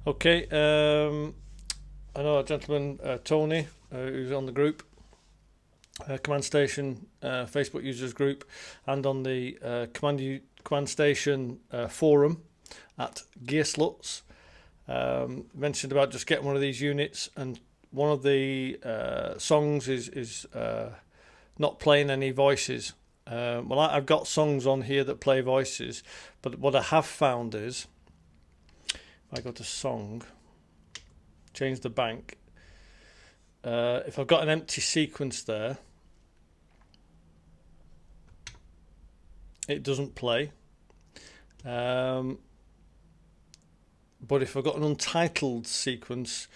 Okay, I know a gentleman, Tony, who's on the group, Command Station Facebook users group, and on the Command Station forum at Gearslutz, mentioned about just getting one of these units, and one of the songs is not playing any voices. Well, I've got songs on here that play voices, but what I have found is, if I go to song, change the bank, if I've got an empty sequence there, it doesn't play. But if I've got an untitled sequence,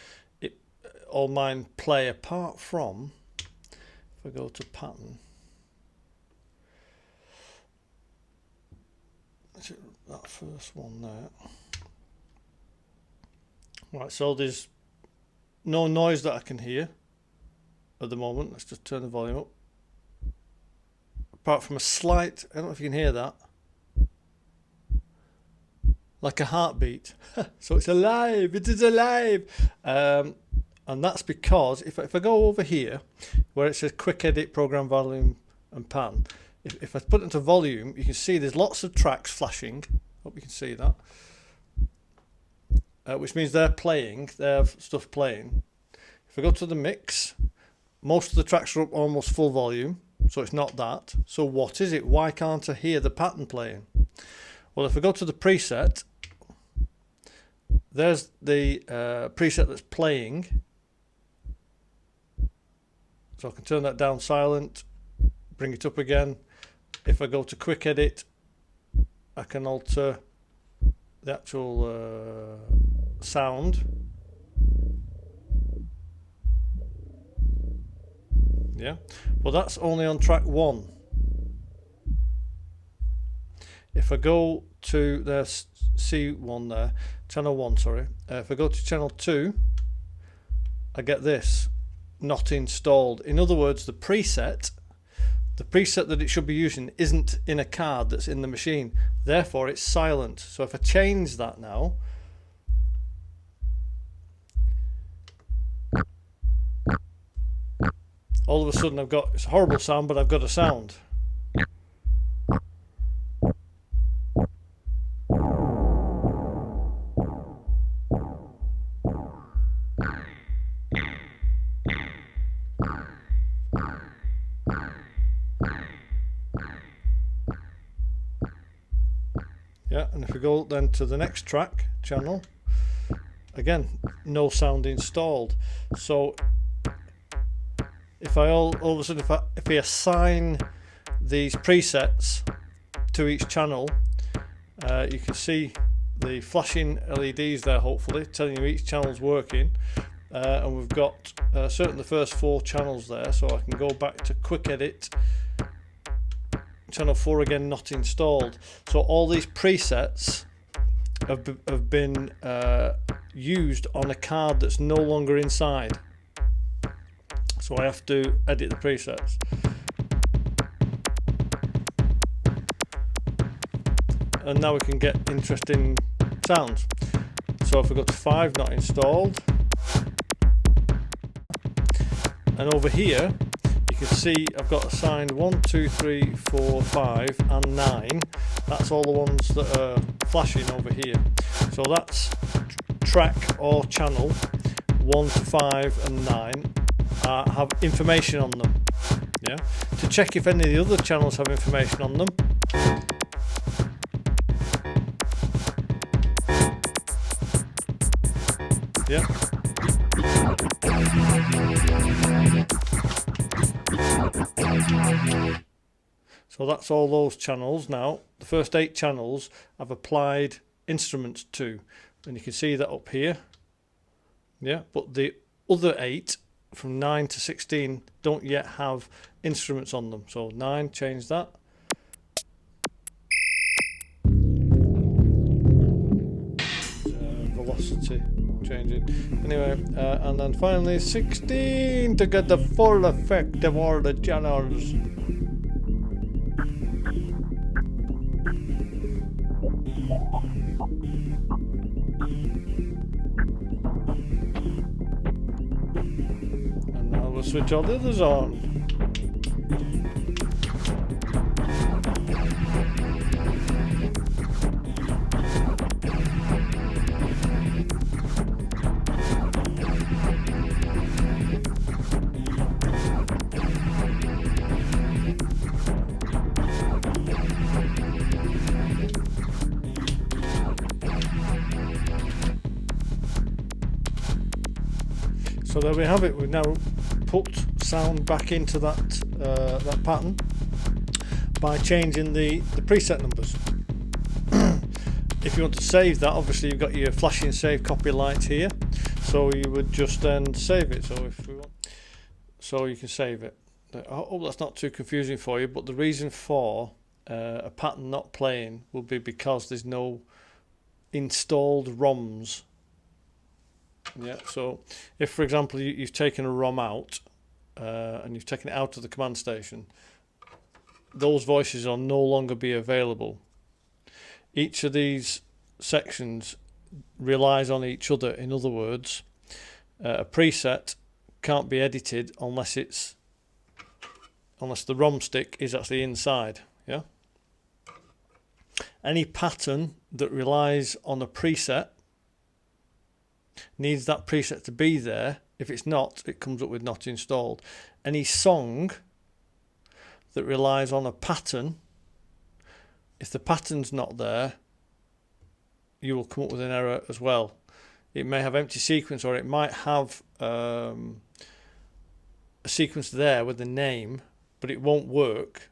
all mine play, apart from, if I go to pattern, is it that first one there? Right, so there's no noise that I can hear at the moment. Let's just turn the volume up. Apart from a slight, I don't know if you can hear that, like a heartbeat. So it's alive, it is alive. And that's because if I go over here where it says quick edit, program volume and pan, if I put it into volume, you can see there's lots of tracks flashing. Hope you can see that. Which means they're playing, they have stuff playing. If I go to the mix, most of the tracks are up almost full volume, so it's not that. So what is it? Why can't I hear the pattern playing? Well, if I go to the preset, there's the preset that's playing. So I can turn that down silent, bring it up again. If I go to quick edit, I can alter the actual sound. Yeah, well, that's only on track 1. If I go to the C1 there, channel 1, sorry, if I go to channel 2, I get this, not installed. In other words, the preset that it should be using isn't in a card that's in the machine, therefore it's silent. So if I change that now, all of a sudden I've got, it's a horrible sound, but I've got a sound. Yeah, and if we go then to the next track, channel, again, no sound installed. So if I all of a sudden, if we assign these presets to each channel, you can see the flashing LEDs there, hopefully telling you each channel's working, and we've got certainly the first 4 channels there. So I can go back to quick edit, channel 4 again, not installed. So all these presets have been used on a card that's no longer inside. So I have to edit the presets. And now we can get interesting sounds. So if we go to 5, not installed. And over here, you can see I've got assigned 1, 2, 3, 4, 5 and 9. That's all the ones that are flashing over here. So that's track or channel 1 to 5 and 9 have information on them. Yeah. To check if any of the other channels have information on them, yeah. So that's all those channels. Now the first 8 channels I've applied instruments to, and you can see that up here. Yeah, but the other 8 from 9 to 16 don't yet have instruments on them. So 9, change that. Velocity changing. Anyway, and then finally 16 to get the full effect of all the channels. we'll switch all the others on. So there we have it. We've now put sound back into that pattern by changing the preset numbers. If you want to save that, obviously you've got your flashing save copy light here, so you would just then save it. So if we want, so you can save it. I hope that's not too confusing for you, but the reason for a pattern not playing will be because there's no installed ROMs. Yeah, so if for example you've taken a ROM out and you've taken it out of the command station, those voices will no longer be available. Each of these sections relies on each other. In other words, a preset can't be edited unless the ROM stick is actually inside. Yeah. Any pattern that relies on a preset needs that preset to be there. If it's not, it comes up with not installed. Any song that relies on a pattern, if the pattern's not there, you will come up with an error as well. It may have empty sequence, or it might have a sequence there with the name, but it won't work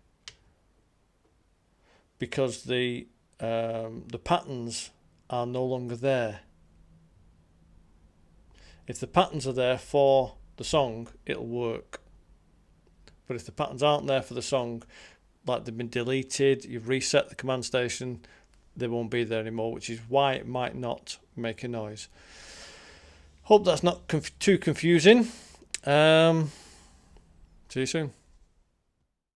because the patterns are no longer there. If the patterns are there for the song, it'll work. But if the patterns aren't there for the song, like they've been deleted, you've reset the command station, they won't be there anymore, which is why it might not make a noise. Hope that's not too confusing. See you soon.